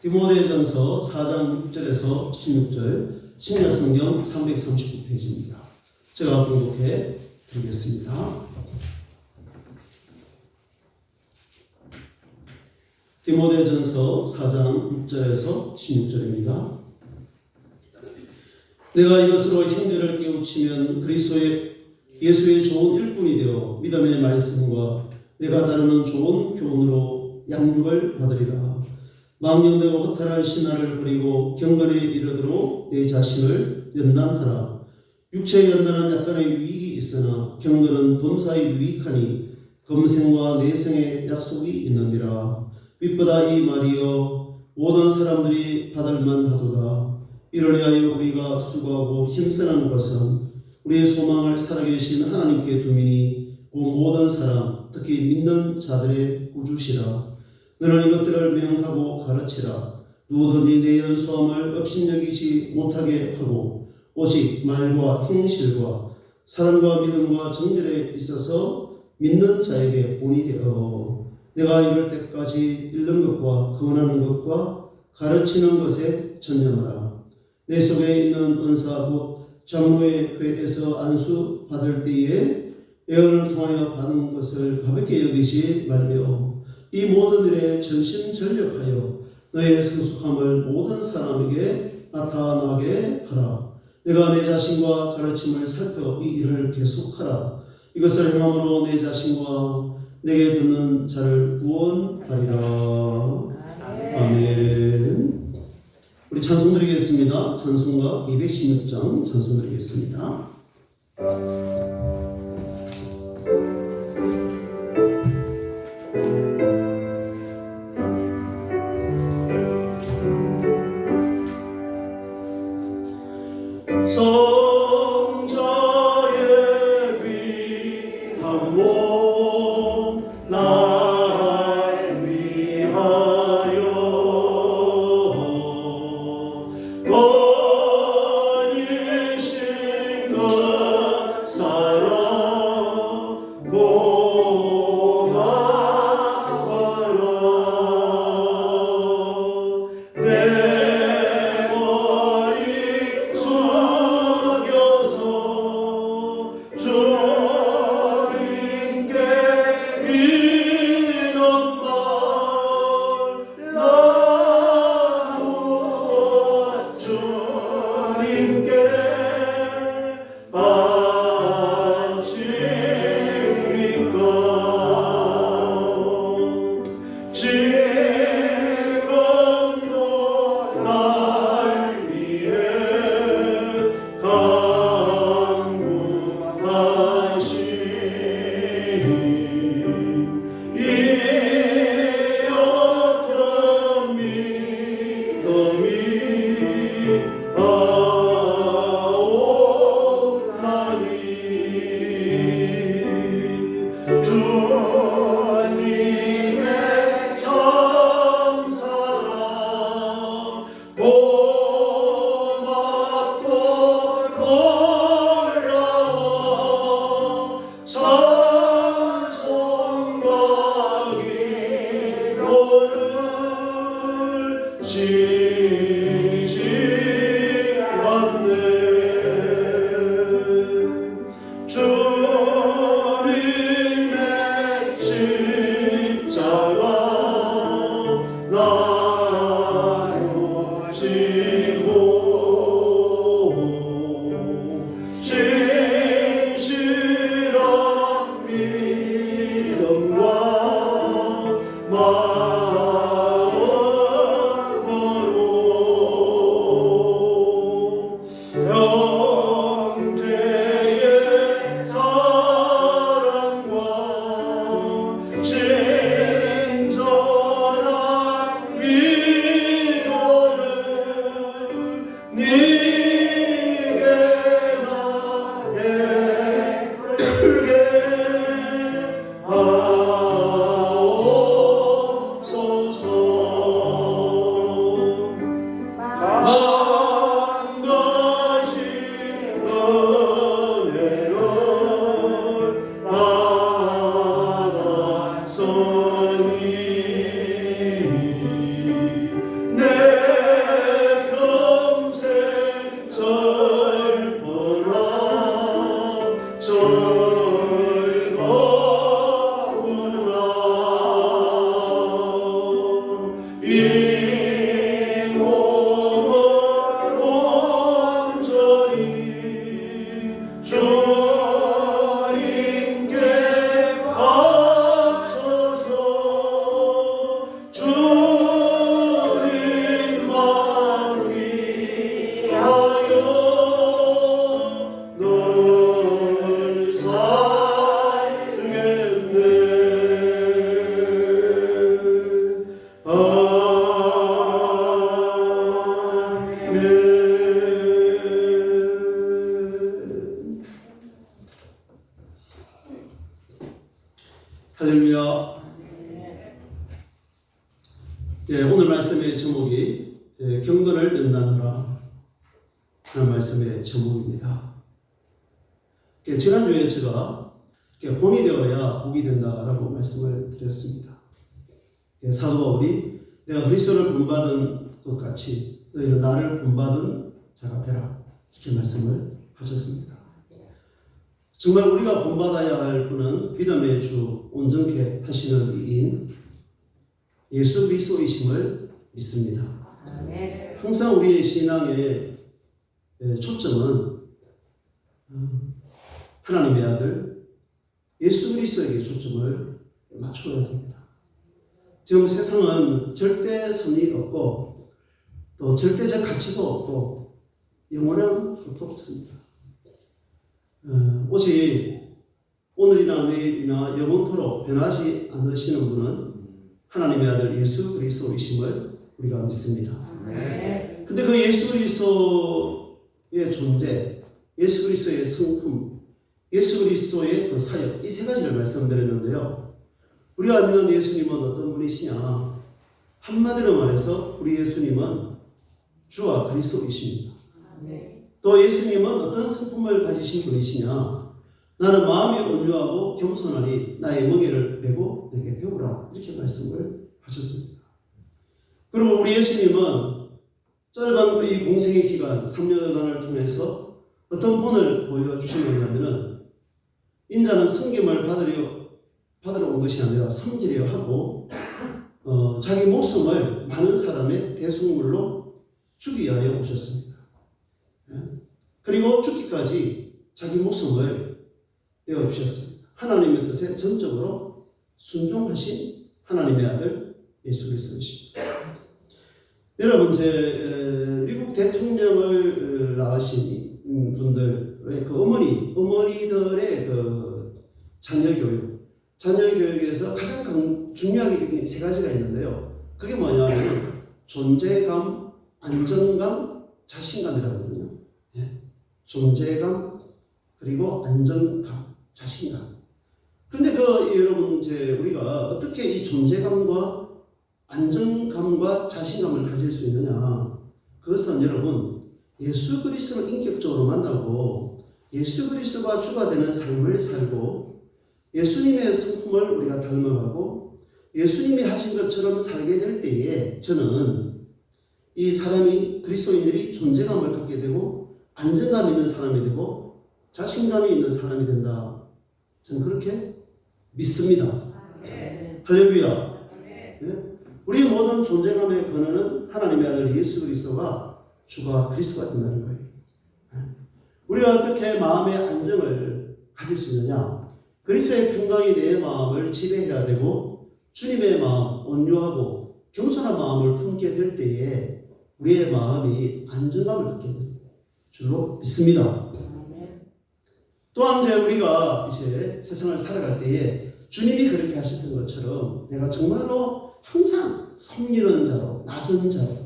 디모데전서 4장 6절에서 16절, 신약성경 339페이지입니다. 제가 봉독해 드리겠습니다. 디모데전서 4장 6절에서 16절입니다. 내가 이것으로 형제를 깨우치면 그리스도의 예수의 좋은 일꾼이 되어 믿음의 말씀과 내가 다루는 좋은 교훈으로 양육을 받으리라. 망령되고 허탈한 신화를 버리고 경건에 이르도록 내 자신을 연단하라. 육체의 연단은 약간의 유익이 있으나 경건은 범사에 유익하니 검생과 내생의 약속이 있느니라. 빛보다 이 말이여 모든 사람들이 받을 만하도다. 이를 위하여 우리가 수고하고 힘쓰는 것은 우리의 소망을 살아계신 하나님께 두미니 그 모든 사람 특히 믿는 자들의 구주시라. 너는 이것들을 명하고 가르치라. 누구든지 내 연수함을 업신여기지 못하게 하고 오직 말과 행실과 사랑과 믿음과 정결에 있어서 믿는 자에게 본이 되어 내가 이럴 때까지 읽는 것과 권하는 것과 가르치는 것에 전념하라. 내 속에 있는 은사 곧 장로의 회에서 안수 받을 때에 예언을 통하여 받은 것을 가볍게 여기지 말며 이 모든 일에 전심전력하여 너의 성숙함을 모든 사람에게 나타나게 하라. 내가 내 자신과 가르침을 살펴 이 일을 계속하라. 이것을 행함으로 내 자신과 내게 듣는 자를 구원하리라. 아멘. 우리 찬송 드리겠습니다. 찬송가 216장 찬송 드리겠습니다. 성자의 귀한 몸 날 위하여 번이신 것 사랑 고마워라. 내 머리 숙여서 주님께 이런 말 나누어 주님께 아십니까? 지금도 날 위해 간구하시니 이 어떤 믿음이 아오나니 주님의 참사랑 고맙고 놀라워 찬송과 기도를 지지 않네. 주님의 십자가 나누시고 진실한 믿음과 마음으로 이 몸을 온전히 주님께 바쳐서 주님만 위하여 늘 살겠네. 할렐루야. 예, 오늘 말씀의 제목이 경건을 연단하라 하는 말씀의 제목입니다. 지난주에 제가 본이 되어야 복이 된다라고 말씀을 드렸습니다. 사도 바울이 내가 그리스도를 본받은 것 같이 너희는 나를 본받은 자가 되라 이렇게 말씀을 하셨습니다. 정말 우리가 본받아야 할 분은 믿음의 주 온전케 하시는 이인 예수 그리스도이심을 믿습니다. 항상 우리의 신앙의 초점은 하나님의 아들 예수 그리스도에게 초점을 맞춰야 됩니다. 지금 세상은 절대 선이 없고 또 절대적 가치도 없고 영원한 것도 없습니다. 오직 오늘이나 내일이나 영원토록 변하지 않으시는 분은 하나님의 아들 예수 그리스도이심을 우리가 믿습니다. 근데 그 예수 그리스도의 존재, 예수 그리스도의 성품, 예수 그리스도의 그 사역, 이 세 가지를 말씀드렸는데요. 우리가 믿는 예수님은 어떤 분이시냐? 한마디로 말해서 우리 예수님은 주와 그리스도이십니다. 또 예수님은 어떤 성품을 가지신 분이시냐? 나는 마음이 온유하고 겸손하니 나의 멍에를 메고 내게 배우라 이렇게 말씀을 하셨습니다. 그리고 우리 예수님은 짧은 이 공생의 기간 3년간을 통해서 어떤 본을 보여주시느냐면 인자는 섬김을 받으러 온 것이 아니라 섬기려 하고 자기 목숨을 많은 사람의 대속물로 주기 위하여 오셨습니다. 그리고 죽기까지 자기 목숨을 내어주셨습니다. 하나님의 뜻에 전적으로 순종하신 하나님의 아들 예수 그리스도이십니다. 여러분, 미국 대통령을 낳으신 분들의 그 어머니들의 그 자녀교육에서 가장 중요하게 세 가지가 있는데요. 그게 뭐냐면 존재감, 안정감, 자신감이라거든요. 존재감, 그리고 안정감, 자신감. 근데 여러분, 우리가 어떻게 이 존재감과 안정감과 자신감을 가질 수 있느냐? 그것은 여러분, 예수 그리스도를 인격적으로 만나고 예수 그리스도가 주가 되는 삶을 살고 예수님의 성품을 우리가 닮아가고 예수님이 하신 것처럼 살게 될 때에 저는 이 사람이 그리스도인들이 존재감을 갖게 되고 안정감 있는 사람이 되고 자신감이 있는 사람이 된다. 저는 그렇게 믿습니다. 할렐루야. 네? 우리 모든 존재감의 근원은 하나님의 아들 예수 그리스도가 주가 그리스도가 된다는 거예요. 우리가 어떻게 마음의 안정을 가질 수 있느냐? 그리스도의 평강이 내 마음을 지배해야 되고 주님의 마음, 온유하고 겸손한 마음을 품게 될 때에 우리의 마음이 안정감을 갖게 되는 줄로 믿습니다. 또한 우리가 이제 세상을 살아갈 때에 주님이 그렇게 하셨던 것처럼 내가 정말로 항상 섬기는 자로, 낮은 자로,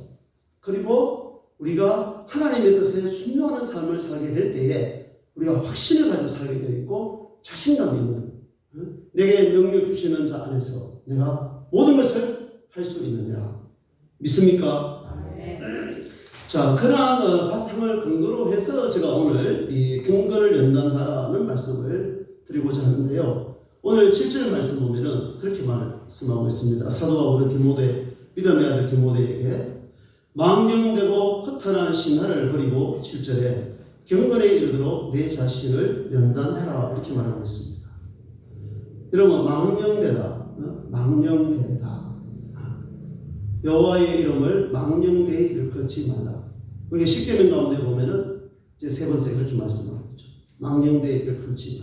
그리고 우리가 하나님의 뜻에 순종하는 삶을 살게 될 때에 우리가 확신을 가지고 살게 되어 있고 자신감 있는 내게 능력 주시는 자 안에서 내가 모든 것을 할 수 있느냐 믿습니까? 자, 그러한 바탕을 근거로 해서 제가 오늘 이 경건을 연단하라는 말씀을 드리고자 하는데요. 오늘 7절 말씀 보면은 그렇게 말씀하고 있습니다. 사도 바울은 믿음의 아들 디모데에게 망령되고 허탄한 신화를 버리고 7절에 경건에 이르도록 내 자신을 연단하라 이렇게 말하고 있습니다. 여러분, 망령되다. 여호와의 이름을 망령되이 일컫지 말라. 그게 십계명 가운데 보면은 이제 세 번째 그렇게 말씀하고 있죠. 망령되이 일컬지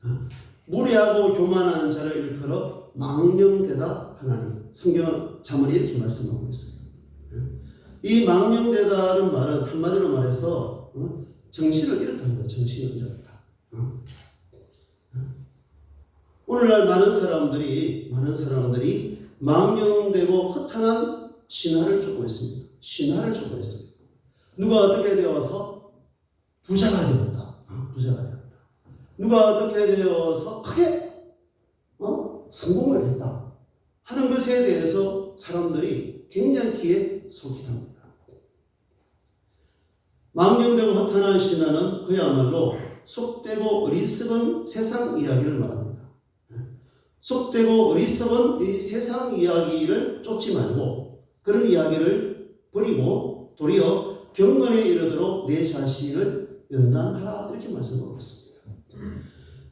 말라. 무례하고 교만한 자를 일컬어 망령되다 하나니. 성경은 자문이 이렇게 말씀하고 있어요. 이 망령되다는 말은 한마디로 말해서 정신을 잃었다는 거예요. 정신을 잃었다. 오늘날 많은 사람들이 망령되고 허탄한 신화를 쫓고 있습니다. 신화를 쫓고 있습니다. 누가 어떻게 되어서 부자가 되었다. 부자가 되었다. 누가 어떻게 되어서 크게 성공을 했다 하는 것에 대해서 사람들이 굉장히 기에 속이답니다. 망령되고 허탄한 신화는 그야말로 속되고 어리석은 세상 이야기를 말합니다. 속되고 어리석은 이 세상 이야기를 쫓지 말고 그런 이야기를 버리고 도리어 경건에 이르도록 내 자신을 연단하라 이렇게 말씀하고 있습니다.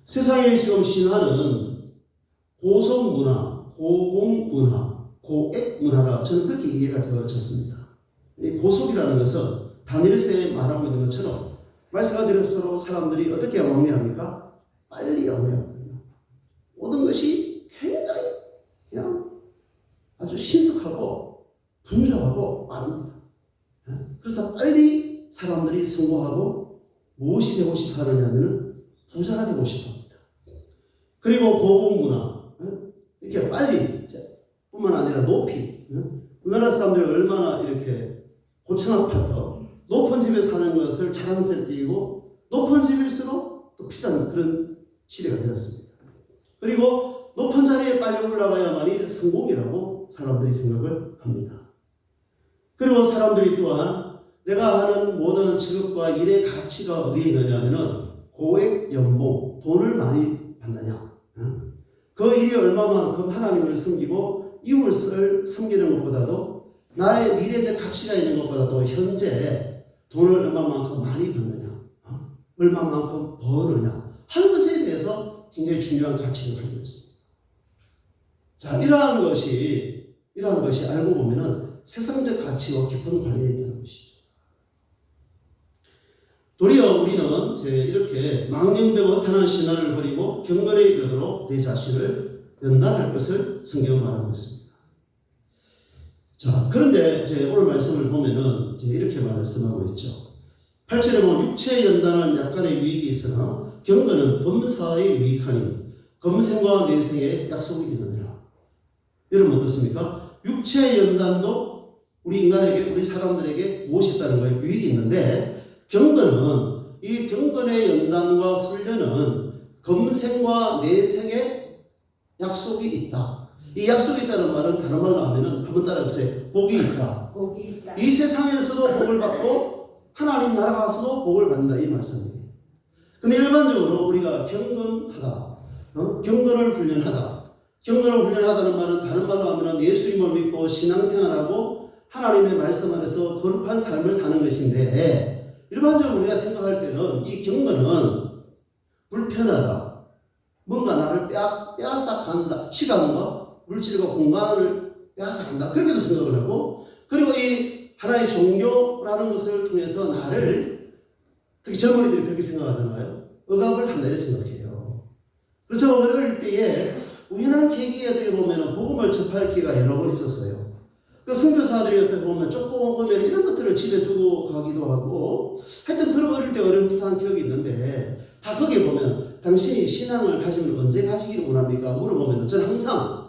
세상의 지금 신화는 고성문화, 고공문화, 고액문화라 저는 그렇게 이해가 되어졌습니다. 이 고속이라는 것은 다니엘서에 말하고 있는 것처럼 말세가 들을수록 사람들이 어떻게 영위합니까? 빨리 영위하거든요. 모든 것이 굉장히 그냥 아주 신속하고 분주하고 빠릅니다. 그래서 빨리 사람들이 성공하고 무엇이 되고 싶어 하느냐면 부자가 되고 싶어 합니다. 그리고 고공문화, 이렇게 빨리 뿐만 아니라 높이, 우리나라 사람들이 얼마나 이렇게 고층 아파트, 높은 집에 사는 것을 자랑스럽게 여기고 높은 집일수록 또 비싼 그런 시대가 되었습니다. 그리고 높은 자리에 빨리 올라가야만이 성공이라고 사람들이 생각을 합니다. 그리고 사람들이 또한 내가 하는 모든 직업과 일의 가치가 어디에 있느냐면은 고액 연봉, 돈을 많이 받느냐. 그 일이 얼마만큼 하나님을 섬기고 이웃을 섬기는 것보다도 나의 미래적 가치가 있는 것보다도 현재 돈을 얼마만큼 많이 받느냐, 얼마만큼 버느냐 하는 것에 대해서 굉장히 중요한 가치를 가지고 있습니다. 자, 이러한 것이 알고 보면은 세상적 가치와 깊은 관련이 있다는 것이죠. 도리어 우리는 이렇게 망령되고 허탄한 신화를 버리고 경건에 이르도록 내 자신을 연단할 것을 성경은 말하고 있습니다. 자, 그런데 오늘 말씀을 보면은 이렇게 말씀하고 있죠. 8절에 보면 육체의 연단은 약간의 유익이 있으나 경건은 범사에 유익하니 검생과 내생에 약속이 있느니라. 여러분 어떻습니까? 육체의 연단도 우리 인간에게, 우리 사람들에게 무엇이 있다는 거예요? 유익이 있는데 경건은, 이 경건의 연단과 훈련은 검생과 내생에 약속이 있다. 이 약속이 있다는 말은 다른 말로 하면은 한번 따라해보세요. 복이 있다. 복이 있다. 이 세상에서도 복을 받고 하나님 나라 가서도 복을 받는다 이 말씀이에요. 근데 일반적으로 우리가 경건하다, 경건을 훈련하다. 경건을 훈련하다는 말은 다른 말로 하면은 예수님을 믿고 신앙생활하고 하나님의 말씀 안에서 거룩한 삶을 사는 것인데 일반적으로 우리가 생각할 때는 이 경건은 불편하다. 뭔가 나를 빼앗아간다. 시간과 물질과 공간을 빼앗아간다. 그렇게도 생각을 하고 그리고 이 하나의 종교라는 것을 통해서 나를 특히 젊은이들이 그렇게 생각하잖아요. 억압을 한다 이렇게 생각해요. 그렇죠. 어릴 때에 우연한 계기에 어떻게 보면 복음을 접할 기회가 여러 번 있었어요. 그 선교사들이 어떻게 보면 조금 오면 이런 것들을 집에 두고 가기도 하고 하여튼 그런 어릴 때 어려운 기억이 있는데 다 거기에 보면 당신이 신앙을 가지면 언제 가지기를 원합니까? 물어보면 저는 항상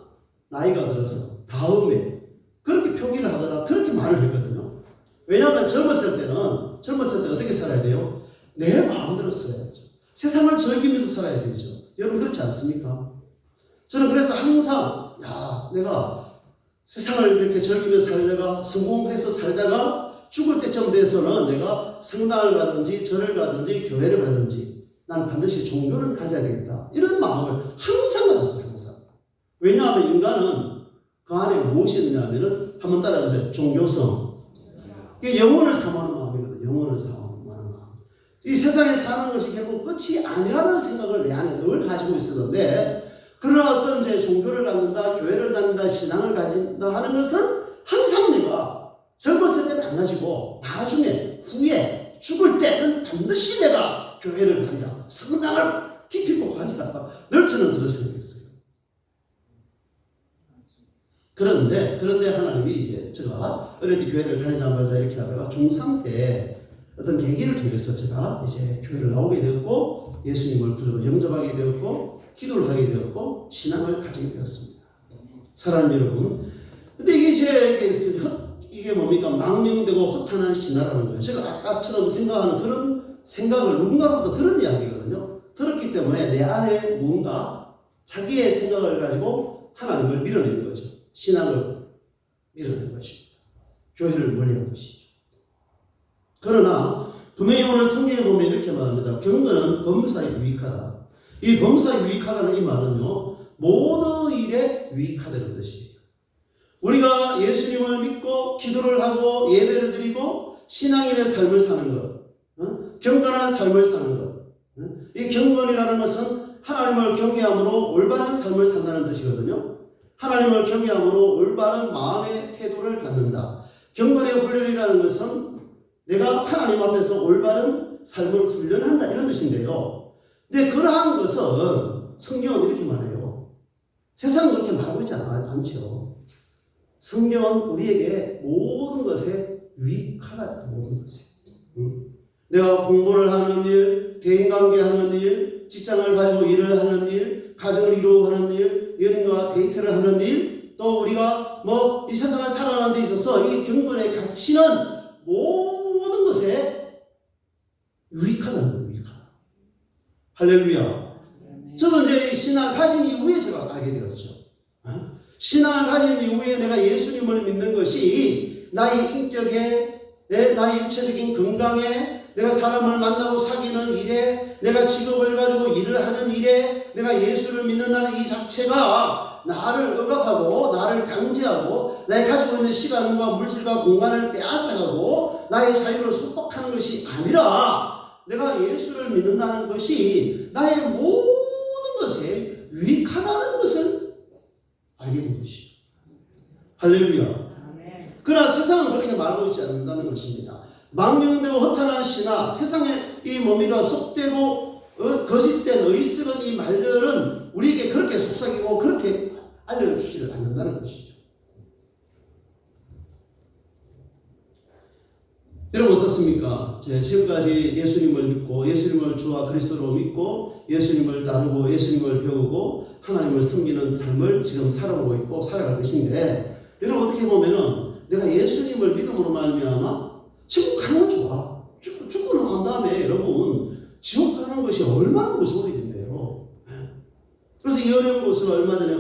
나이가 들어서 다음에 그렇게 표기를 하거나 그렇게 말을 했거든요. 왜냐하면 젊었을 때 어떻게 살아야 돼요? 내 마음대로 살아야죠. 세상을 즐기면서 살아야 되죠. 여러분 그렇지 않습니까? 저는 그래서 항상 내가 세상을 이렇게 즐기면서 살다가 성공해서 살다가 죽을 때쯤 돼서는 내가 성당을 가든지 절을 가든지 교회를 가든지 나는 반드시 종교를 가져야 되겠다. 이런 마음을 항상 가졌어요. 항상. 왜냐하면 인간은 그 안에 무엇이 있느냐면은 한번 따라해보세요. 종교성. 이게 영혼을 사모하는 마음이거든요. 영혼을 사모하는 마음. 이 세상에 사는 것이 결국 끝이 아니라는 생각을 내 안에 늘 가지고 있었는데 그러나 어떤 종교를 갖는다, 교회를 갖는다, 신앙을 가진다 하는 것은 항상 내가 젊었을 때는 안 가지고 나중에 후에 죽을 때는 반드시 내가 교회를 다니라, 성당을 깊이 꼭 가니라 늘 저는 그렇게 생각했어요. 그런데 하나님이 이제 제가 어릴 때 교회를 다니다 말다 이렇게 하다가 중3 때 어떤 계기를 통해서 제가 이제 교회를 나오게 되었고 예수님을 구주로 영접하게 되었고 기도를 하게 되었고 신앙을 가지게 되었습니다. 사랑하는 여러분, 근데 이게 뭡니까? 망령되고 허탄한 신화라는 거예요. 제가 아까처럼 생각하는 그런 생각을 누군가로부터 들은 이야기거든요. 들었기 때문에 내 안에 뭔가 자기의 생각을 가지고 하나님을 밀어낸 거죠. 신앙을 밀어낸 것입니다. 교회를 멀리한 것이죠. 그러나 분명히 오늘 성경에 보면 이렇게 말합니다. 경건은 범사에 유익하다. 이 범사에 유익하다는 이 말은요, 모든 일에 유익하다는 뜻이에요. 우리가 예수님을 믿고 기도를 하고 예배를 드리고 신앙인의 삶을 사는 것, 경건한 삶을 사는 것. 이 경건이라는 것은 하나님을 경외함으로 올바른 삶을 산다는 뜻이거든요. 하나님을 경외함으로 올바른 마음의 태도를 갖는다. 경건의 훈련이라는 것은 내가 하나님 앞에서 올바른 삶을 훈련한다 이런 뜻인데요. 근데 그러한 것은 성경은 이렇게 말해요. 세상은 그렇게 말하고 있지 않죠. 성경은 우리에게 모든 것에 유익하다. 모든 것에. 내가 공부를 하는 일, 대인관계하는 일, 직장을 가지고 일을 하는 일, 가정을 이루어가는 일, 연인과 데이트를 하는 일, 또 우리가 이 세상을 살아가는 데 있어서 이 경건의 가치는 모든 것에 유익하다는 거예요. 유익하다. 할렐루야. 저도 이제 신앙 가진 이후에 제가 알게 되었죠. 신앙을 가진 이후에 내가 예수님을 믿는 것이 나의 인격에, 나의 육체적인 건강에, 내가 사람을 만나고 사귀는 일에, 내가 직업을 가지고 일을 하는 일에, 내가 예수를 믿는다는 이 자체가 나를 억압하고 나를 강제하고 나의 가지고 있는 시간과 물질과 공간을 빼앗아가고 나의 자유를束縛하는 것이 아니라 내가 예수를 믿는다는 것이 나의 모든 것에 유익하다는 것을 알게 된 것이죠. 할렐루야. 그러나 세상은 그렇게 말하고 있지 않는다는 것입니다. 망령되고 허탄한 신화, 세상에 이 뭡니까? 속되고 거짓된 어리석은 이 말들은 우리에게 그렇게 속삭이고 그렇게 알려주지를 않는다는 것이죠. 여러분 어떻습니까? 지금까지 예수님을 믿고 예수님을 주와 그리스도로 믿고 예수님을 따르고 예수님을 배우고 하나님을 섬기는 삶을 지금 살아오고 있고 살아갈 것인데, 여러분 어떻게 보면은 내가 예수님을 믿음으로 말미암아 지옥 가는 건 좋아. 죽고 난 다음에 여러분 지옥 가는 것이 얼마나 무서운 일인데요. 그래서 이 어려운 것을 얼마 전에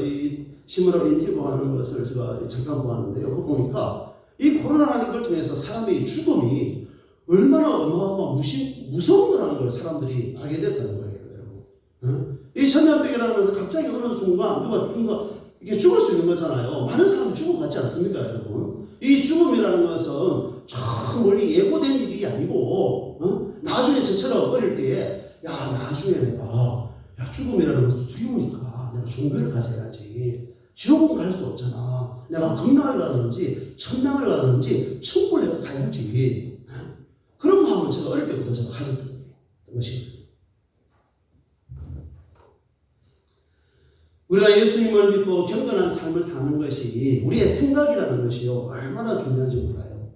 이 신문하고 인터뷰하는 것을 제가 잠깐 보았는데요. 그거 보니까 이 코로나라는 걸 통해서 사람의 죽음이 얼마나 어마어마한 무서운 거라는 걸 사람들이 알게 됐다는 거예요, 여러분. 이 천년병이라는 것은 갑자기 어느 순간 누가 이게 죽을 수 있는 거잖아요. 많은 사람이 죽어갔지 않습니까, 여러분? 이 죽음이라는 것은 참 멀리 예고된 일이 아니고, 나중에 저처럼 어릴 때에, 나중에 내가, 죽음이라는 것은 두려우니까 내가 종교를 가져야지. 지옥은 갈 수 없잖아. 내가 극락을 가든지, 천당을 가든지, 천국을 내가 가야지. 그런 마음을 제가 어릴 때부터 제가 가졌던 것이거든요. 우리가 예수님을 믿고 경건한 삶을 사는 것이 우리의 생각이라는 것이요, 얼마나 중요한지 몰라요.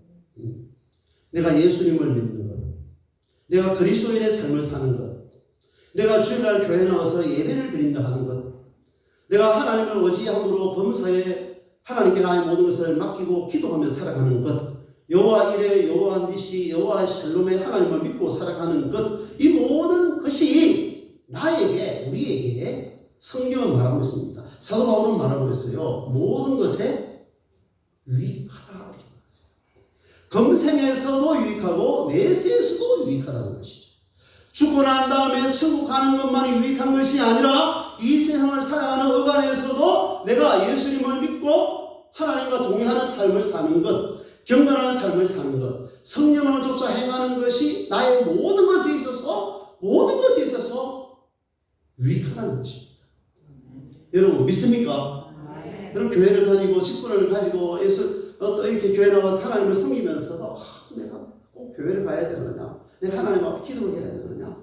내가 예수님을 믿는 것, 내가 그리스도인의 삶을 사는 것, 내가 주일날 교회 나와서 예배를 드린다 하는 것, 내가 하나님을 의지함으로 범사에 하나님께 나의 모든 것을 맡기고 기도하며 살아가는 것, 여호와 이레, 여호와 니시, 여호와 샬롬의 하나님을 믿고 살아가는 것, 이 모든 것이 나에게, 우리에게 성경은 말하고 있습니다. 사도 바울은 말하고 있어요. 모든 것에 유익하다고 말했어요. 금생에서도 유익하고 내세에서도 유익하다는 것이죠. 죽고 난 다음에 천국 가는 것만이 유익한 것이 아니라 이 세상을 살아가는 어간에서도 내가 예수님을 믿고 하나님과 동행하는 삶을 사는 것, 경건한 삶을 사는 것, 성령을 쫓아 행하는 것이 나의 모든 것에 있어서 유익하다는 것입니다. 여러분 믿습니까? 그런 교회를 다니고 직분을 가지고 또 이렇게 교회 나와서 하나님을 섬기면서도 내가 꼭 교회를 가야 되느냐, 내가 하나님 앞에 기도를 해야 되느냐,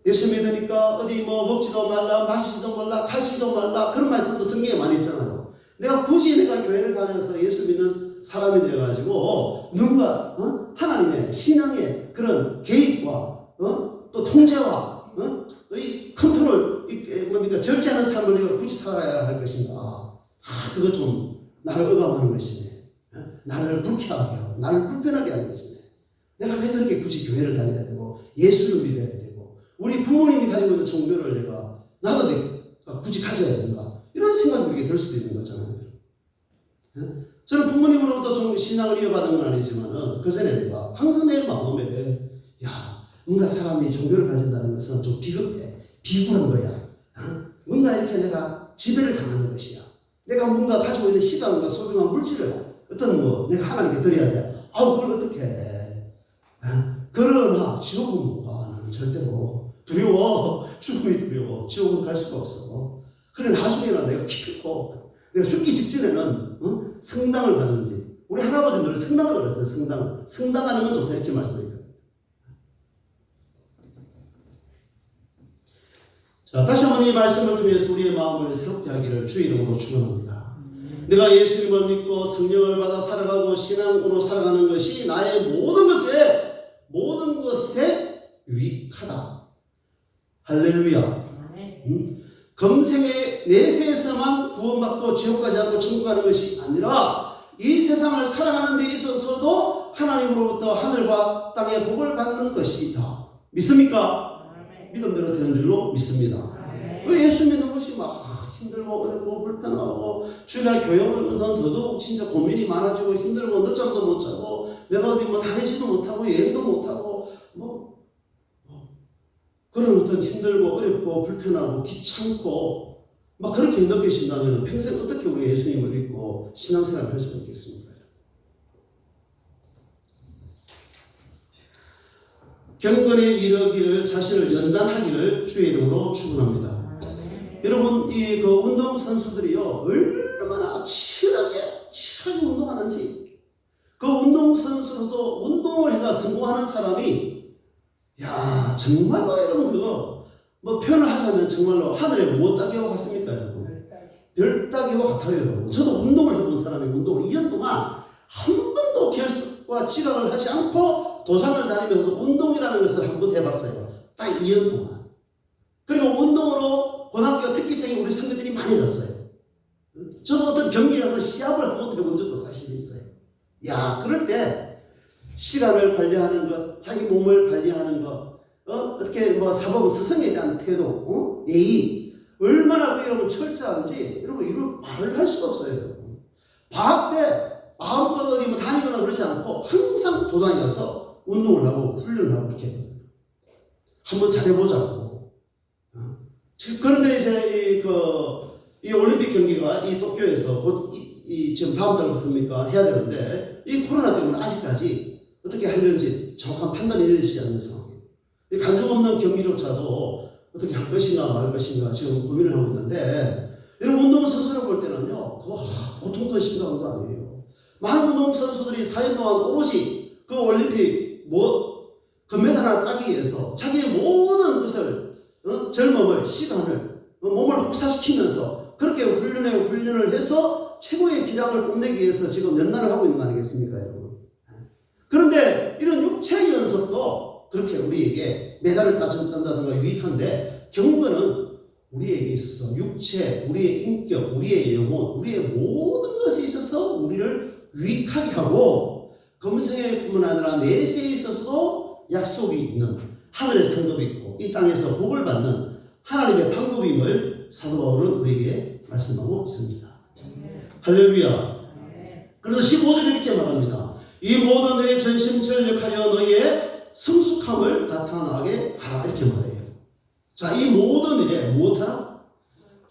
예수 믿으니까 어디 뭐 먹지도 말라, 마시지도 말라, 가시지도 말라, 그런 말씀도 성경에 많이 있잖아요. 내가 굳이 내가 교회를 다녀서 예수 믿는 사람이 되어가지고 누군가 하나님의 신앙의 그런 개입과 또 통제와 이 컨트롤, 뭡니까, 절제하는 삶을 내가 굳이 살아야 할 것인가? 그거 좀 나를 억압하는 것이네. 나를 불쾌하게 하고 나를 불편하게 하는 것이네. 내가 왜 그렇게 굳이 교회를 다녀야 되고 예수를 믿어야 되고 우리 부모님이 가지고 있는 종교를 나도 내가 굳이 가져야 되는가? 이런 생각이 우리에게 들 수도 있는 거잖아요. 저는 부모님으로부터 신앙을 이어받은 건 아니지만 그 전에 내가 항상 내 마음에 뭔가 사람이 종교를 가진다는 것은 좀 비겁해, 비굴한 거야. 뭔가 이렇게 내가 지배를 당하는 것이야. 내가 뭔가 가지고 있는 시간과 소중한 물질을 내가 하나님께 드려야 돼. 그걸 어떻게 해? 그러나 지옥은 못 가. 나는 절대로 두려워. 죽음이 두려워. 지옥은 갈 수가 없어. 그래 나중에는 내가 기필코 내가 죽기 직전에는 성당을 가는지, 우리 할아버지는 늘 성당을 그랬어요. 성당하는 건 좋다 이렇게 말씀해요. 자, 다시 한번 이 말씀을 통해서 우리의 마음을 새롭게 하기를 주의 이름으로 축원합니다. 내가 예수님을 믿고 성령을 받아 살아가고 신앙으로 살아가는 것이 나의 모든 것에 유익하다. 할렐루야. 금생의 내세에서만 구원받고 지옥 가지 않고 천국 가는 것이 아니라 이 세상을 살아가는 데 있어서도 하나님으로부터 하늘과 땅의 복을 받는 것이다. 믿습니까? 믿음대로 되는 줄로 믿습니다. 왜 예수 믿는 것이 막 힘들고 어렵고 불편하고 주일날 교회 오는 것은 더더욱 진짜 고민이 많아지고 힘들고 늦잠도 못 자고 내가 어디 다니지도 못하고 여행도 못하고 그런 어떤 힘들고 어렵고 불편하고 귀찮고 그렇게 느껴진다면 평생 어떻게 우리 예수님을 믿고 신앙생활을 할 수 있겠습니까? 경건에 이르기를 자신을 연단하기를 주의 이름으로 축원합니다. 여러분 그 운동 선수들이요 얼마나 치열하게 운동하는지, 그 운동 선수로서 운동을 해가 성공하는 사람이 정말로 여러분 표현을 하자면 정말로 하늘에 못 따기와 같습니까 여러분? 별 따기와 같아요 여러분. 저도 운동을 해본 사람이 운동을 2년 동안 한 번도 결석과 지각을 하지 않고 도장을 다니면서 운동이라는 것을 한 번 해봤어요. 딱 2년 동안. 그리고 운동으로 고등학교 특기생이 우리 선배들이 많이 갔어요. 저도 어떤 경기라서 시합을 한 번도 해본 적도 사실이 있어요. 그럴 때 시간을 관리하는 것, 자기 몸을 관리하는 것, 어떻게 사법 스승에 대한 태도, 예의, 얼마나 여러분 철저한지 여러분 이걸 말을 할 수가 없어요. 여러분. 방학 때 마음껏 어디 다니거나 그렇지 않고 항상 도장에 가서 운동을 하고 훈련을 하고 그렇게 해요. 한번 잘해보자고. 그런데 이제 이 올림픽 경기가 이 도쿄에서 지금 다음 달부터입니까 해야 되는데 이 코로나 때문에 아직까지 어떻게 하려는지 정확한 판단이 내려지지 않는 상황이에요. 간증 없는 경기조차도 어떻게 할 것인가 말 것인가 지금 고민을 하고 있는데, 여러분 운동선수를 볼 때는요 그거 보통 더 심각한 거 아니에요. 많은 운동선수들이 4년 동안 오로지 그 올림픽 금메달 하나 따기 위해서 자기의 모든 것을 젊음을, 시간을, 몸을 혹사시키면서 그렇게 훈련을 해서 최고의 기량을 뽐내기 위해서 지금 연단을 하고 있는 거 아니겠습니까 여러분? 그런데 이런 육체 연습도 그렇게 우리에게 메달을 딴다든가 유익한데, 경건은 우리에게 있어서 육체, 우리의 인격, 우리의 영혼, 우리의 모든 것에 있어서 우리를 유익하게 하고 금생뿐만 아니라 내세에 있어서도 약속이 있는, 하늘의 상급이 있고 이 땅에서 복을 받는 하나님의 방법임을 사도 바울은 우리에게 말씀하고 있습니다. 할렐루야. 그래서 15절에 이렇게 말합니다. 이 모든 일에 전심전력하여 너희의 성숙함을 나타나게 하라 이렇게 말해요. 자, 이 모든 일에 무엇하라?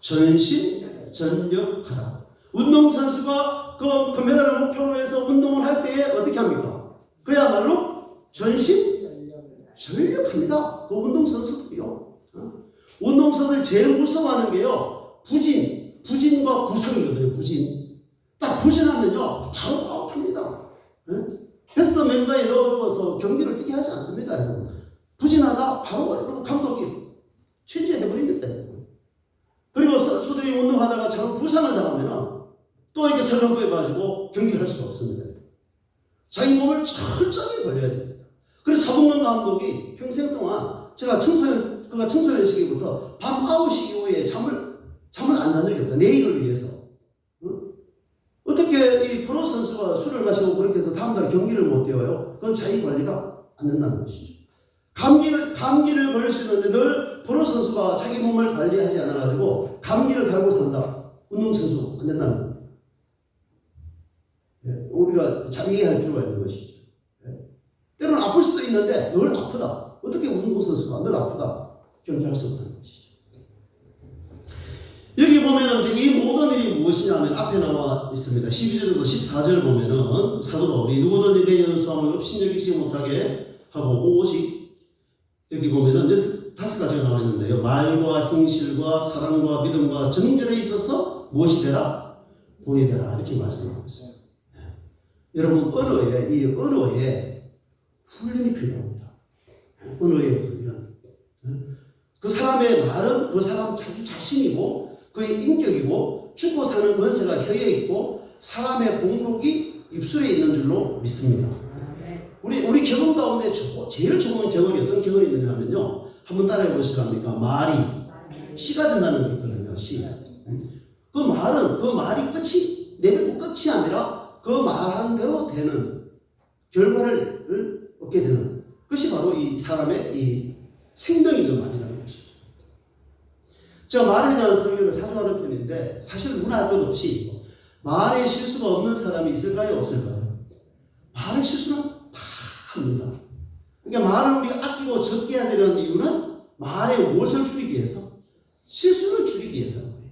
전심전력하라. 운동선수가 그 금메달을 목표로 해서 운동을 할 때에 어떻게 합니까? 그야말로 전심전력합니다. 그 운동선수들이요. 운동선수들 제일 무서워하는 게요, 부진, 부진과 부상이거든요. 부진. 딱 부진하면요 바로 아웃합니다. 베스트 멤버에 넣어서 경기를 뛰게 하지 않습니다. 여러분. 부진하다 바로 감독이 체제해버립니다. 그리고 선수들이 운동하다가 참 부상을 당하면 또 이렇게 설렁거려가지고 경기를 할 수가 없습니다. 자기 몸을 철저하게 걸려야 됩니다. 그래서 자동건 감독이 평생 동안 제가 청소년 시기부터 밤 9시 이후에 잠을 안 잔 적이 없다. 내일을 위해서. 어떻게 이 프로 선수가 술을 마시고 그렇게 해서 다음날 경기를 못 뛰어요? 그건 자기 관리가 안 된다는 것이죠. 감기를 걸릴 수 있는데 늘 프로 선수가 자기 몸을 관리하지 않아가지고 감기를 달고 산다. 운동선수 안 된다는 겁니다. 우리가 잘 이해할 필요가 있는 것이죠. 때로는 아플 수도 있는데 늘 아프다. 어떻게 운동선수가 늘 아프다. 경기할 수 없다는 것이죠. 여기 보면은 이제 이 모든 일이 무엇이냐면 앞에 나와 있습니다. 12절에서 14절 보면은 사도 바울이 누구든지 내 연수함을 업신여기지 못하게 하고 오직 여기 보면은 이제 5가지가 나와 있는데요. 말과 행실과 사랑과 믿음과 정결에 있어서 무엇이 되라? 본이 되라. 이렇게 말씀하고 있어요. 여러분 이 언어에 훈련이 필요합니다. 언어의 훈련. 그 사람의 말은 그 사람 자기 자신이고 그의 인격이고 죽고 사는 권세가 혀에 있고 사람의 복록이 입술에 있는 줄로 믿습니다. 우리 경험 가운데 제일 좋은 경험이 어떤 경험이 있느냐면요. 한번 따라해 보시랍니까? 말이 씨가 된다는 게 있거든요. 씨. 그 말이 끝이 내뱉고 끝이 아니라 그 말한 대로 되는 결과를 얻게 되는 그것이 바로 이 사람의 이 생명 있는 말이라는 것이죠. 제가 말에 대한 설교를 자주 하는 편인데 사실 문화할 것 없이 말에 실수가 없는 사람이 있을까요? 없을까요? 말에 실수는 다 합니다. 그러니까 말을 우리가 아끼고 적게 해야 되는 이유는 말에 무엇을 줄이기 위해서? 실수를 줄이기 위해서인 거예요.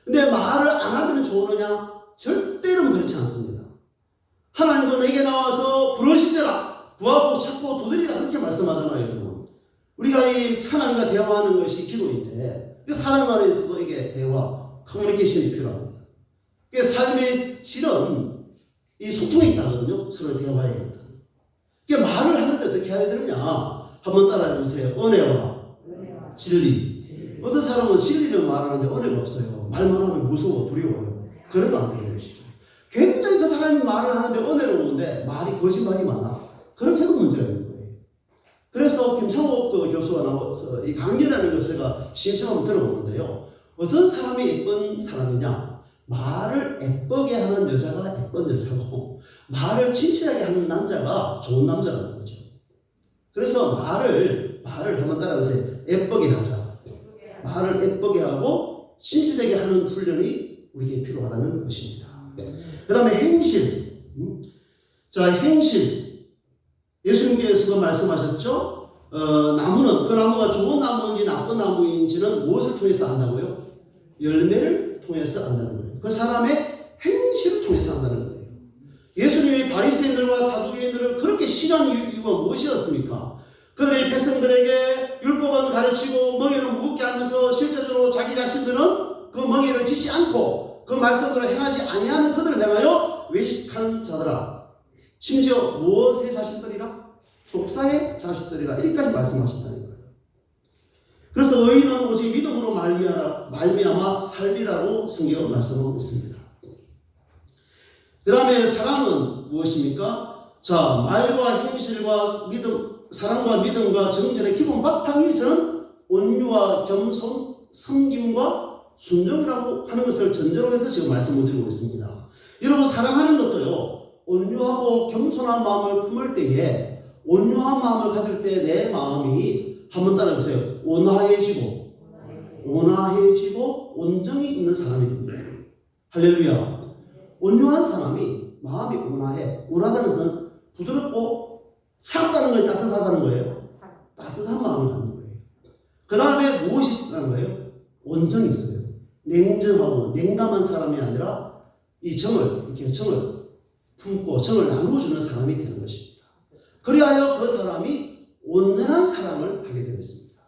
근데 말을 안 하면 좋으느냐? 절대로 그렇지 않습니다. 하나님도 내게 나와서 부르시되라 구하고 찾고 두드리라 그렇게 말씀하잖아요. 여러분. 우리가 이 하나님과 대화하는 것이 기도인데 사랑 안에서도 이게 대화, 커뮤니케이션이 필요합니다. 삶의 질은 이 소통에 있다거든요. 서로 대화에. 말을 하는데 어떻게 해야 되느냐? 한번 따라해 보세요. 은혜와 진리. 어떤 사람은 진리를 말하는데 은혜가 없어요. 말만 하면 무서워, 두려워요. 그래도 안 되는 것이죠. 굉장히 그 사람이 말을 하는데 은혜로운데 말이 거짓말이 많아. 그렇게도 문제가 있는 거예요. 그래서 김창옥 교수가 나와서 이 강연하는 것을 제가 심심하면 들어보는데요. 어떤 사람이 예쁜 사람이냐? 말을 예쁘게 하는 여자가 예쁜 여자고 말을 진실하게 하는 남자가 좋은 남자라는 거죠. 그래서 말을 한번 따라해보세요. 예쁘게 하자. 말을 예쁘게 하고 진실되게 하는 훈련이 우리에게 필요하다는 것입니다. 그 다음에 행실. 자, 행실. 예수님께서도 말씀하셨죠? 나무는, 그 나무가 좋은 나무인지 나쁜 나무인지는 무엇을 통해서 안다고요? 열매를 통해서 안다는 거예요. 그 사람의 행실을 통해서 안다는 거예요. 예수님이 바리새인들과 사두개인들을 그렇게 싫어한 이유가 무엇이었습니까? 그들이 백성들에게 율법은 가르치고 멍에를 무겁게 하면서 실제적으로 자기 자신들은 그 멍에를 짓지 않고 그 말씀대로 행하지 아니하는 그들을 향하여 외식하는 자들아. 심지어 무엇의 자식들이라? 독사의 자식들이라. 이렇게까지 말씀하신다는 거예요. 그래서 의인은 오직 믿음으로 말미암아 살리라고 성경은 말씀하고 있습니다. 그 다음에 사랑은 무엇입니까? 자, 말과 행실과 믿음, 사랑과 믿음과 정절의 기본 바탕이 저는 온유와 겸손, 섬김과 순종이라고 하는 것을 전제로 해서 지금 말씀을 드리고 있습니다. 여러분, 사랑하는 것도요, 온유하고 겸손한 마음을 품을 때에, 온유한 마음을 가질 때 내 마음이 한번 따라해보세요. 온화해지고 온정이 있는 사람이 됩니다. 할렐루야. 온유한 사람이 마음이 온화해. 온화하다는 것은 부드럽고 차갑다는 걸 따뜻하다는 거예요. 따뜻한 마음을 갖는 거예요. 그 다음에 무엇이 있다는 거예요? 온정이 있어요. 냉정하고 냉담한 사람이 아니라 이 정을 품고 정을 나누어주는 사람이 되는 것입니다. 그리하여 그 사람이 온전한 사랑을 하게 되겠습니다.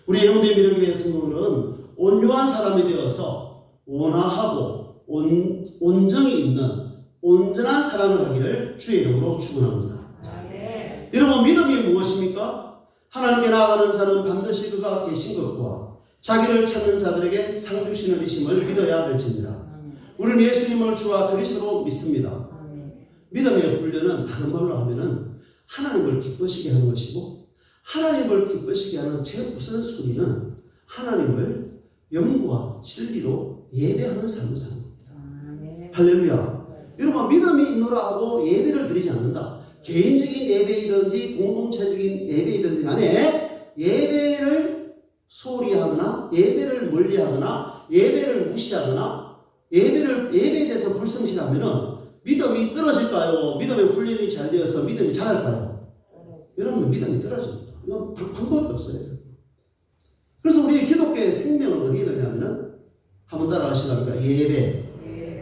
우리 영대 미래교회 성도들은 온유한 사람이 되어서 온화하고 온정이 있는 온전한 사랑을 하기를 주의 이름으로 축원합니다. 여러분, 믿음이 무엇입니까? 하나님께 나아가는 자는 반드시 그가 계신 것과 자기를 찾는 자들에게 상 주시는 이심을 믿어야 할지니라. 우리는 예수님을 주와 그리스도로 믿습니다. 믿음의 훈련은 다른 말로 하면은 하나님을 기쁘시게 하는 것이고, 하나님을 기쁘시게 하는 최우선순위는 하나님을 영과 진리로 예배하는 삶을 사는 겁니다. 할렐루야. 여러분, 믿음이 있노라 하고 예배를 드리지 않는다. 개인적인 예배이든지 공동체적인 예배이든지 간에 예배를 소홀히 하거나 예배를 멀리하거나 예배를 무시하거나 예배에 대해서 불성실하면은 믿음이 떨어질까요? 믿음의 훈련이 잘 되어서 믿음이 자랄까요? 여러분, 믿음이 떨어집니다. 이건 방법이 없어요. 그래서 우리 기독교의 생명은 어디에 있느냐면은 한번 따라하시랍니까? 예배.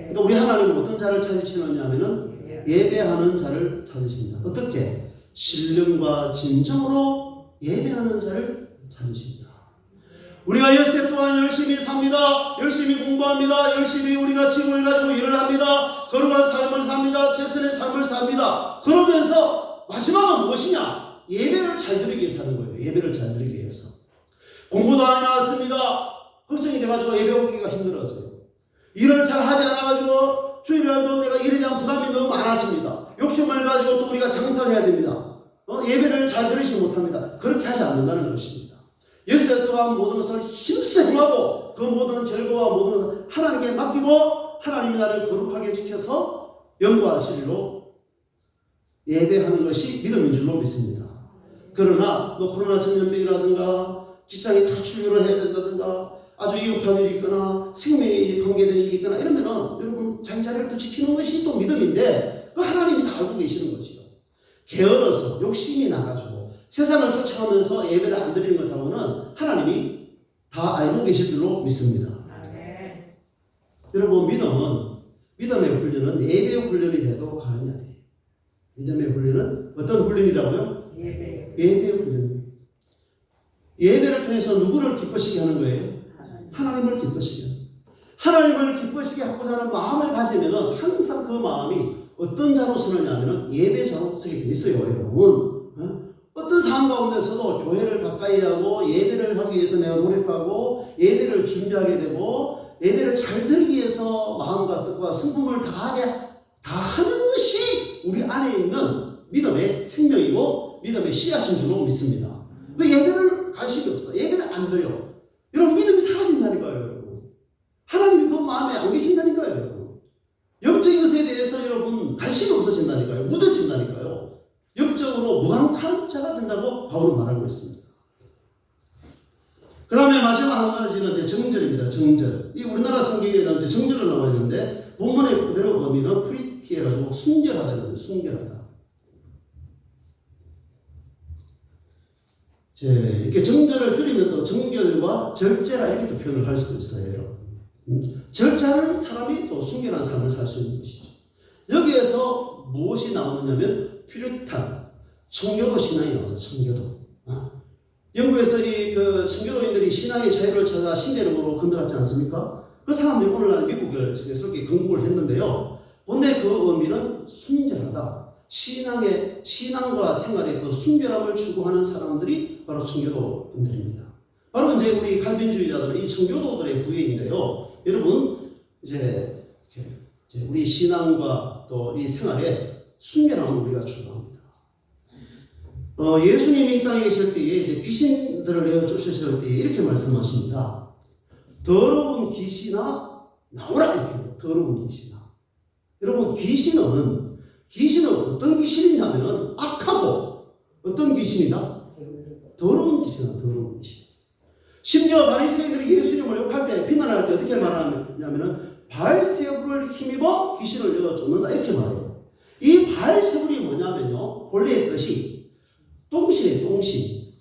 그러니까 우리 하나님은 어떤 자를 찾으시느냐면은 예배하는 자를 찾으십니다. 어떻게? 신령과 진정으로 예배하는 자를 찾으십니다. 우리가 엿새 동안 열심히 삽니다. 열심히 공부합니다. 열심히 우리가 짐을 가지고 일을 합니다. 거룩한 삶을 삽니다. 최선의 삶을 삽니다. 그러면서 마지막은 무엇이냐? 예배를 잘 드리기 위해서 사는 거예요. 예배를 잘 드리기 위해서. 공부도 안 해놨습니다. 걱정이 돼가지고 예배 오기가 힘들어져요. 일을 잘 하지 않아가지고 주일날도 내가 일에 대한 부담이 너무 많아집니다. 욕심을 가지고 또 우리가 장사를 해야 됩니다. 예배를 잘 드리지 못합니다. 그렇게 하지 않는다는 것입니다. 엿새 동안 모든 것을 힘써 행하고 그 모든 결과와 모든 것을 하나님께 맡기고 하나님이 나를 거룩하게 지켜서 영과 진리로 예배하는 것이 믿음인 줄로 믿습니다. 그러나 코로나 전염병이라든가 직장에 다 출근을 해야 된다든가 아주 위급한 일이 있거나 생명에 관계된 일이 있거나 이러면은 여러분 자기 자리를 또 지키는 것이 또 믿음인데 그 하나님이 다 알고 계시는 거지요. 게을러서 욕심이 나가지고 세상을 쫓아가면서 예배를 안 드리는 것하고는 하나님이 다 알고 계실 줄로 믿습니다. 여러분, 믿음의 훈련은 예배의 훈련이 돼도 가능이 아니에요. 믿음의 훈련은 어떤 훈련이라고요? 예배의 훈련. 예배를 통해서 누구를 기쁘시게 하는 거예요? 하나님을 기쁘시게 하는 거예요. 하나님을 기쁘시게 하고자 하는 마음을 가지면 항상 그 마음이 어떤 자로 서느냐면 예배자로 서게 돼 있어요. 여러분, 어떤 상황 가운데서도 교회를 가까이 하고 예배를 하기 위해서 내가 노력하고 예배를 준비하게 되고 예배를 잘 드리기 위해서 마음과 뜻과 성품을 다하는 것이 우리 안에 있는 믿음의 생명이고 믿음의 씨앗인 줄로 믿습니다. 그 예배를 관심이 없어. 예배를 안 드려. 여러분, 믿음이 사라진다니까요. 여러분, 하나님이 그 마음에 안 계신다니까요. 여러분, 영적인 것에 대해서 여러분 관심이 없어진다니까요. 묻어진다니까요. 영적으로 무감한 자가 된다고 바울은 말하고 있습니다. 그 다음에 마지막 한 가지는 이제 정절입니다. 정절. 이 우리나라 성경에는 이제 정절로 나와 있는데 본문의 그대로 의미는 프리티해가지고 순결하다. 순결하다. 이렇게 정절을 줄이면 또 정결과 절제라 이렇게 또 표현을 할 수도 있어요. 여러분. 절제하는 사람이 또 순결한 삶을 살 수 있는 것이죠. 여기에서 무엇이 나오느냐면 퓨리탄, 청교도 신앙이 나와서 청교도. 영국에서 그 청교도인들이 신앙의 자유를 찾아 신대륙으로 건너갔지 않습니까? 그 사람들이 오늘날 미국을 스럽게 건국을 했는데요. 본래 그 의미는 순결하다. 신앙과 생활의 그 순결함을 추구하는 사람들이 바로 청교도 분들입니다. 바로 이제 우리 칼빈주의자들은 이 청교도들의 부류인데요. 여러분, 이제 우리 신앙과 또 이 생활의 순결함을 우리가 추구합니다. 예수님이 이 땅에 계실 때에 이제 귀신들을 내어 쫓으실 때에 이렇게 말씀하십니다. 더러운 귀신아 나오라 이렇게. 더러운 귀신아. 여러분, 귀신은 어떤 귀신이냐면은 악하고 어떤 귀신이다? 더러운 귀신이다. 더러운 귀신. 심지어 바리새인들이 예수님을 욕할 때 비난할 때 어떻게 말하냐면은 바알세불을 힘입어 귀신을 내어 쫓는다 이렇게 말해요. 이 바알세불이 뭐냐면요. 본래의 뜻이 똥신이에요. 똥신.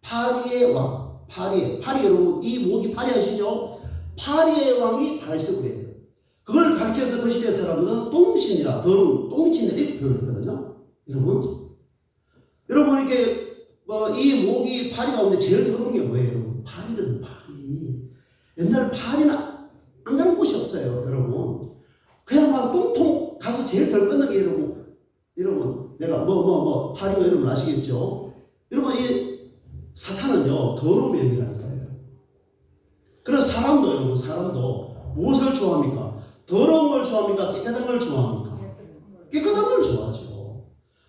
파리의 왕. 파리 여러분, 이 목이 파리 아시죠? 파리의 왕이 바알세불이에요. 그걸 가르쳐서 그 시대 사람들은 똥신이라, 더러운 똥신이라 이렇게 표현했거든요. 여러분 이렇게 이 목이 파리 가운데 제일 더러운 게 뭐예요? 파리거든, 파리. 옛날 파리나 안 가는 곳이 없어요, 여러분. 그야말로 똥통 가서 제일 덜 걷는 게 여러분, 내가 파리가 여러분 아시겠죠? 여러분, 이 사탄은요, 더러움의 영이라는 거예요. 그래서 사람도 무엇을 좋아합니까? 더러운 걸 좋아합니까? 깨끗한 걸 좋아합니까? 깨끗한 걸 좋아하죠.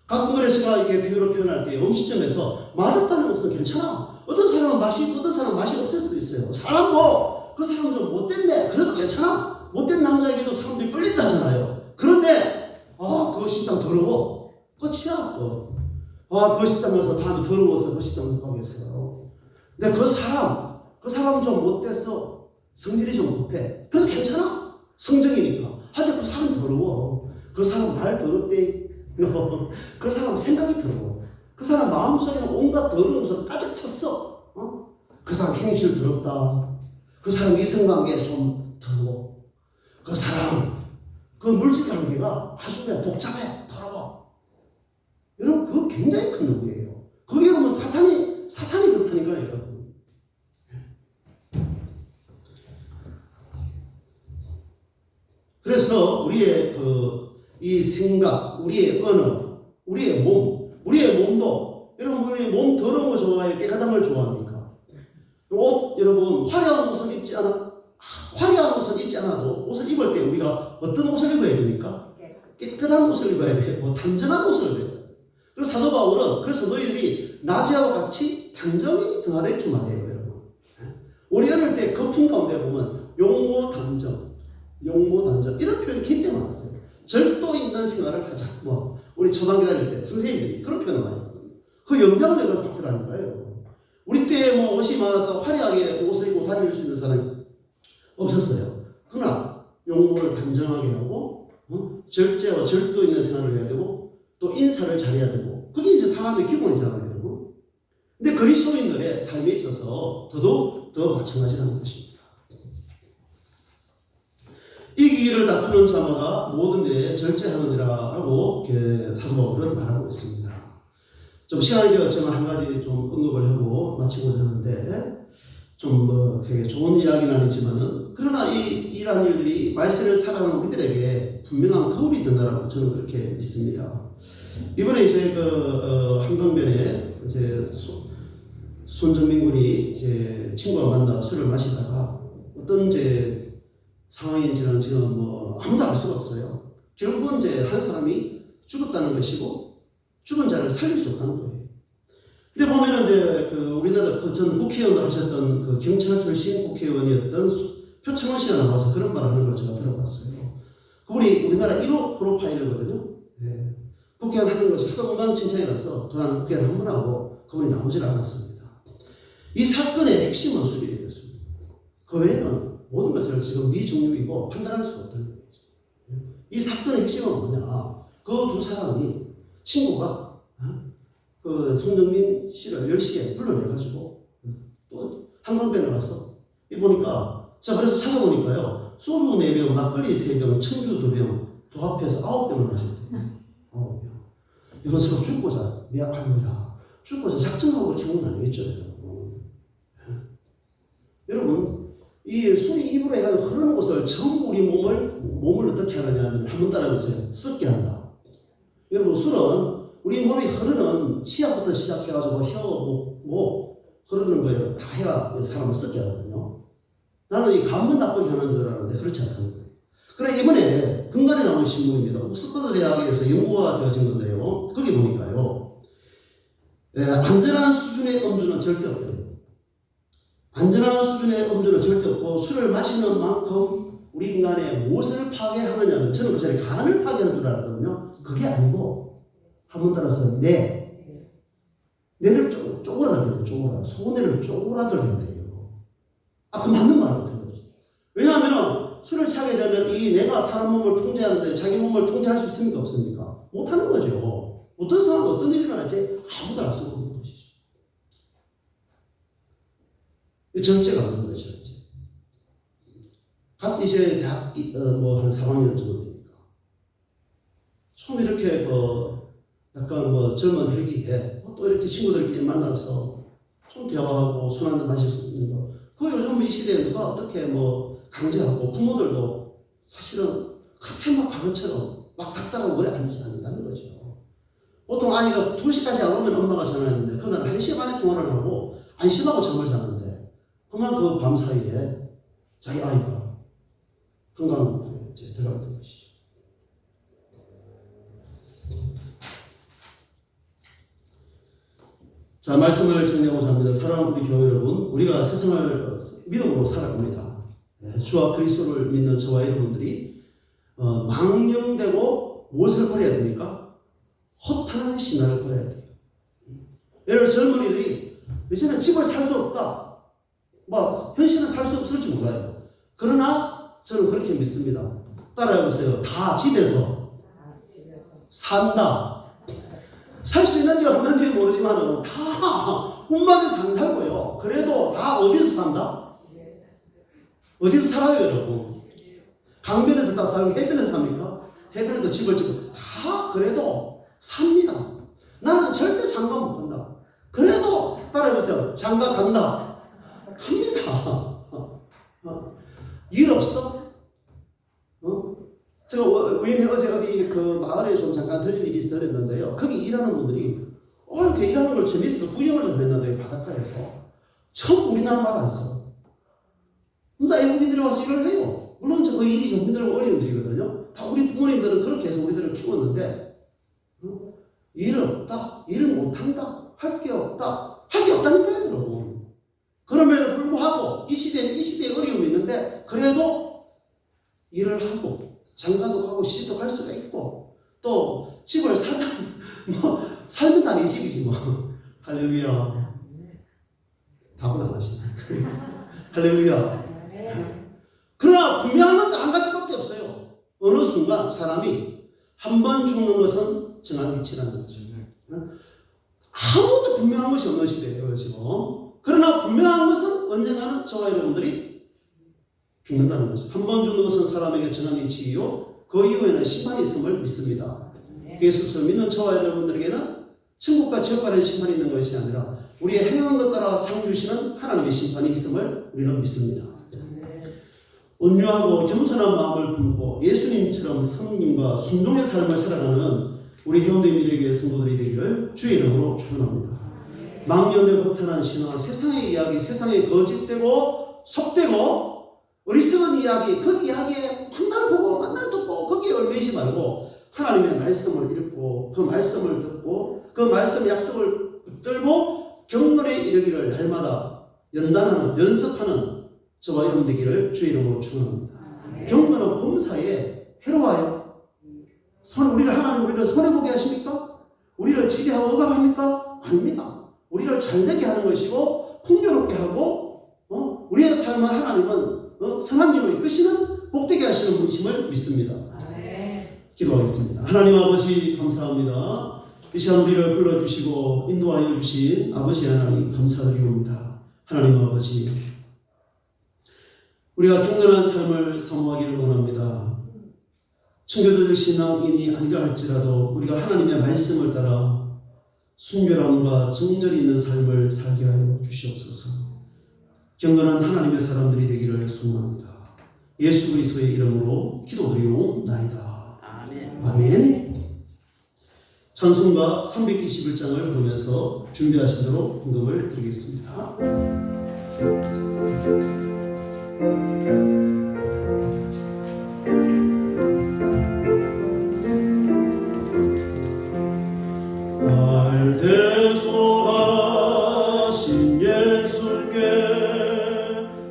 가끔 그래 제가 이렇게 비유로 표현할 때 음식점에서 맛없다는 것은 괜찮아. 어떤 사람은 맛이 있고 어떤 사람은 맛이 없을 수도 있어요. 사람도 그 사람 좀 못됐네. 그래도 괜찮아. 못된 남자에게도 사람들이 끌린다잖아요. 그런데 그 식당 더러워. 끝이야. 그 식당 가서 다음에 더러워서 그 식당 못 가겠어요. 근데 그 사람 좀 못됐어. 성질이 좀 급해. 그래도 괜찮아. 성정이니까. 하여튼 그 사람 더러워. 그 사람 말 더럽대. 그 사람 생각이 더러워. 그 사람 마음속에는 온갖 더러운 것을 가득 찼어. 그 사람 행실 더럽다. 그 사람 이성관계 좀 더러워. 그 사람 그 물질관계가 아주 그냥 복잡해. 더러워. 여러분 그거 굉장히 큰 문제예요. 거기에 보면 사탄이 그렇다니까요, 여러분. 그래서 우리의 이 생각, 우리의 언어, 우리의 몸도 여러분 우리 몸 더러운 거 좋아해요? 깨끗한 걸 좋아합니까? 옷 여러분 화려한 옷을 입지 않아도 옷을 입을 때 우리가 어떤 옷을 입어야 됩니까? 깨끗한 옷을 입어야 돼요. 단정한 옷을 입어야 돼요. 그래서 사도 바울은 그래서 너희들이 나지아와 같이 단정히 행하라 이렇게 말해요, 여러분. 우리 어릴 때 거품 가운데 보면 용모 단정 이런 표현이 굉장히 많았어요. 절도 있는 생활을 하자. 우리 초등학교 다닐 때 선생님들이 그런 표현을 많이 했거든요. 그 영향력을 받더라는 거예요. 우리 때 옷이 많아서 화려하게 옷을 입고 다닐 수 있는 사람이 없었어요. 그러나 용모를 단정하게 하고 절제와 절도 있는 생활을 해야 되고 또 인사를 잘해야 되고 그게 이제 사람의 기본이잖아요, 여러분. 근데 그리스도인들의 삶에 있어서 더더욱 더 마찬가지라는 것입니다. 이기기를 다투는 자마다 모든 일에 절제하느니라라고 사도 바울은 말하고 있습니다. 좀 시간이 되었지만 한 가지 좀 언급을 하고 마치고자 하는데 좀 되게 좋은 이야기는 아니지만은 그러나 이러한 일들이 말세를 살아가는 우리들에게 분명한 거울이 된다라고 저는 그렇게 믿습니다. 이번에 이제 한강변에 이제 손정민 군이 이제 친구와 만나 술을 마시다가 어떤 이제 상황인지는 지금 아무도 알 수가 없어요. 결국은 이제 한 사람이 죽었다는 것이고 죽은 자를 살릴 수 없다는 거예요. 근데 보면은 이제 우리나라 전 국회의원을 하셨던 경찰 출신 국회의원이었던 표창원 씨가 나와서 그런 말을 하는 걸 제가 들어봤어요. 우리나라 1호 프로파일러거든요. 예. 국회의원 하는 것이 하도 엉망진창이라서 그다음 국회의원 한 번 하고 그분이 나오질 않았습니다. 이 사건의 핵심은 수비가 되었습니다. 그 외에는 모든 것을 지금 미중립이고 판단할 수가 없다는 거죠. 이 사건의 핵심은 뭐냐? 그 두 사람이 친구가 손정민 씨를 10시에 불러내가지고 또 한강변에 가서 보니까 그래서 찾아보니까요. 소주 4병, 막걸리 3병, 청주 2병 도 합해서 9병을 마셨대요. 9병. 이건 서로 죽고자 죽고자 작정하고 그렇게 한 건 아니겠죠, 여러분. 이 술이 입으로 해가지고 흐르는 것을 전부 우리 몸을 어떻게 하느냐 한번 따라해보세요. 썩게 한다. 여러분 술은 우리 몸이 흐르는 치아부터 시작해가지고 혀, 목 흐르는 거예요. 다 해야 사람을 썩게 하거든요. 나는 이 간만 나쁘게 하는 줄 알았는데 그렇지 않다는 거예요. 그래 이번에 근간에 나온 신문입니다. 옥스퍼드 대학에서 연구가 되어진 건데요. 거기 보니까요. 안전한 수준의 음주는 절대 없대요. 안전한 수준의 음주는 절대 없고 술을 마시는 만큼 우리 인간의 무엇을 파괴하느냐면 저는 그 전에 간을 파괴하는 줄 알았거든요. 그게 아니고 한번 따라서 뇌를 쪼그라들게요. 소뇌를 쪼그라들게요. 그 맞는 말 같아요. 왜냐하면 술을 취하게 되면 이 내가 사람 몸을 통제하는데 자기 몸을 통제할 수 있습니까? 없습니까? 못하는 거죠. 어떤 사람 어떤 일이 일어날지 아무도 알 수 없는 것이죠. 정체가 없는 것이죠. 갓 이제 대학 한 3학년 정도 되니까 처음 이렇게 약간 젊은 혈기에 또 이렇게 친구들끼리 만나서 좀 대화하고 술 한잔 마실 수 있는 거 그 요즘 이 시대에 누가 어떻게 뭐 강제하고 부모들도 사실은 카페 과거처럼 막 닥달하고 오래 앉지 않는다는 거죠. 보통 아이가 2시까지 안 오면 엄마가 전화했는데 그날은 1시간 만에 통화를 하고 안심하고 잠을 자는데 그만 그 밤 사이에 자기 아이가 한강에 이제 들어가던 것이죠. 자, 말씀을 정리하고자 합니다. 사랑하는 우리 교회 여러분, 우리가 세상을 믿음으로 살아갑니다. 주와 그리스도를 믿는 저와 여러분들이 망령되고 무엇을 버려야 됩니까? 허탄한 신화를 버려야 돼요. 예를 들어 젊은이들이 이제는 집을 살 수 없다. 뭐 현실은 살 수 없을지 몰라요. 그러나 저는 그렇게 믿습니다. 따라해보세요. 다 집에서 산다. 살 수 있는지 없는지 모르지만 다 운반에서 안 살고요. 그래도 다 어디서 산다? 어디서 살아요, 여러분? 강변에서 다 살고 해변에서 삽니까? 해변에도 집을 짓고 다 그래도 삽니다. 나는 절대 장가 못 간다. 그래도 따라해보세요. 장가 간다. 갑니다. 일 없어? 제가 우연히 어제 어디 그 마을에 좀 잠깐 들릴 일이 있었는데요. 거기 일하는 분들이 이렇게 일하는 걸 재밌어 구경을 좀 했는데 바닷가에서 처음 우리나라 말 안 써. 근데 외국인들이 와서 일을 해요. 물론 저 그 일이 좀 힘들고 어려운 일이거든요. 다 우리 부모님들은 그렇게 해서 우리들을 키웠는데 일 없다, 일 못한다, 할 게 없다, 할 게 없다니까요, 여러분. 그럼에도 불구하고 이 시대에 어려움이 있는데 그래도 일을 하고 장가도 가고 시집도 갈 수가 있고 또 집을 사다 뭐 살면 다 네 집이지 뭐. 할렐루야. 답은 안 하시네. 할렐루야. 그러나 분명한 건 한 가지밖에 없어요. 어느 순간 사람이 한 번 죽는 것은 정한 이치라는 거죠. 아무것도 분명한 것이 없는 시대예요, 지금. 그러나 분명한 것은 언젠가는 저와 여러분들이 죽는다는 것이죠. 한 번 죽는 것은 사람에게 정한 이치이요. 그 이후에는 심판이 있음을 믿습니다. 예수를 믿는 저와 여러분들에게는 천국과 지옥과의 심판이 있는 것이 아니라 우리의 행한 것 따라 상 주시는 하나님의 심판이 있음을 우리는 믿습니다. 온유하고 겸손한 마음을 품고 예수님처럼 성님과 순종의 삶을 살아가는 우리 회원들 미래교회 성도들이 되기를 주의 이름으로 축원합니다. 망령되고 허탄한 신화, 세상의 이야기, 세상에 거짓되고 속되고 어리석은 이야기, 그 이야기에 한날 보고 만날 듣고 거기에 얽매이지 말고 하나님의 말씀을 읽고 그 말씀을 듣고 그 말씀의 약속을 붙들고 경건에 이르기를 날마다 연단하는 연습하는 저와 여러분 되기를 주의 이름으로 축원합니다. 경건은 범사에 해로워요. 우리를 손해보게 하십니까? 우리를 지배하고 억압합니까? 아닙니다. 우리를 잘되게 하는 것이고 풍요롭게 하고 우리의 삶을 하나님은 선한 길로 이끄시는 복되게 하시는 분이심을 믿습니다. 기도하겠습니다. 하나님 아버지 감사합니다. 이 시간 우리를 불러주시고 인도하여 주신 아버지 하나님 감사드리옵니다. 하나님 아버지 우리가 경건한 삶을 사모하기를 원합니다. 청교도적 신앙인이 아니라 할지라도 우리가 하나님의 말씀을 따라 순결함과 정절이 있는 삶을 살게 하여 주시옵소서. 경건한 하나님의 사람들이 되기를 소원합니다. 예수 그리스도의 이름으로 기도드리옵나이다. 아멘. 찬송가 321장을 부르면서 준비하시도록 헌금을 드리겠습니다. 알대소하신 예수께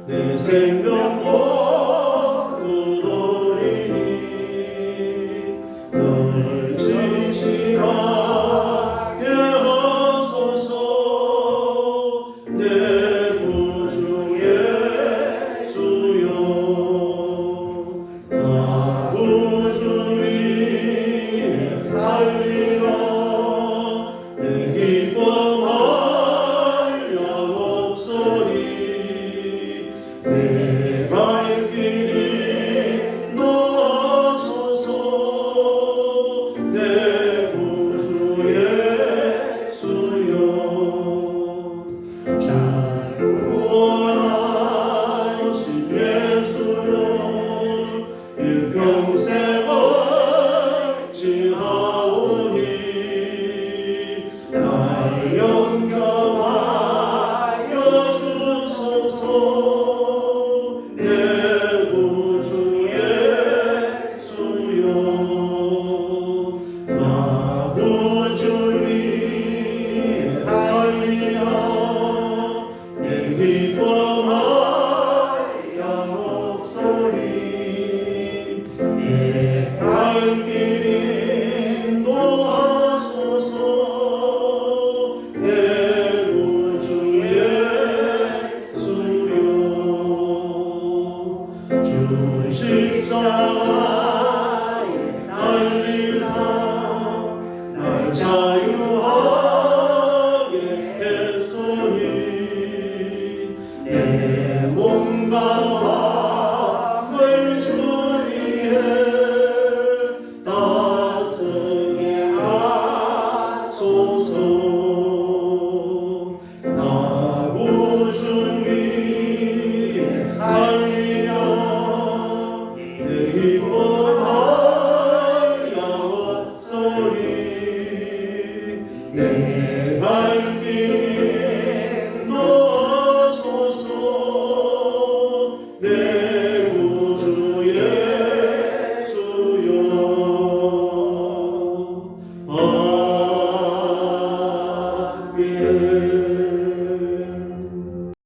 내 생명 얻으리니 널 진실하게 하소서 내 구주 예수여 나 구주 위에 살리라 내 기뻐하려 없으리 내 갈 길이 너소서 내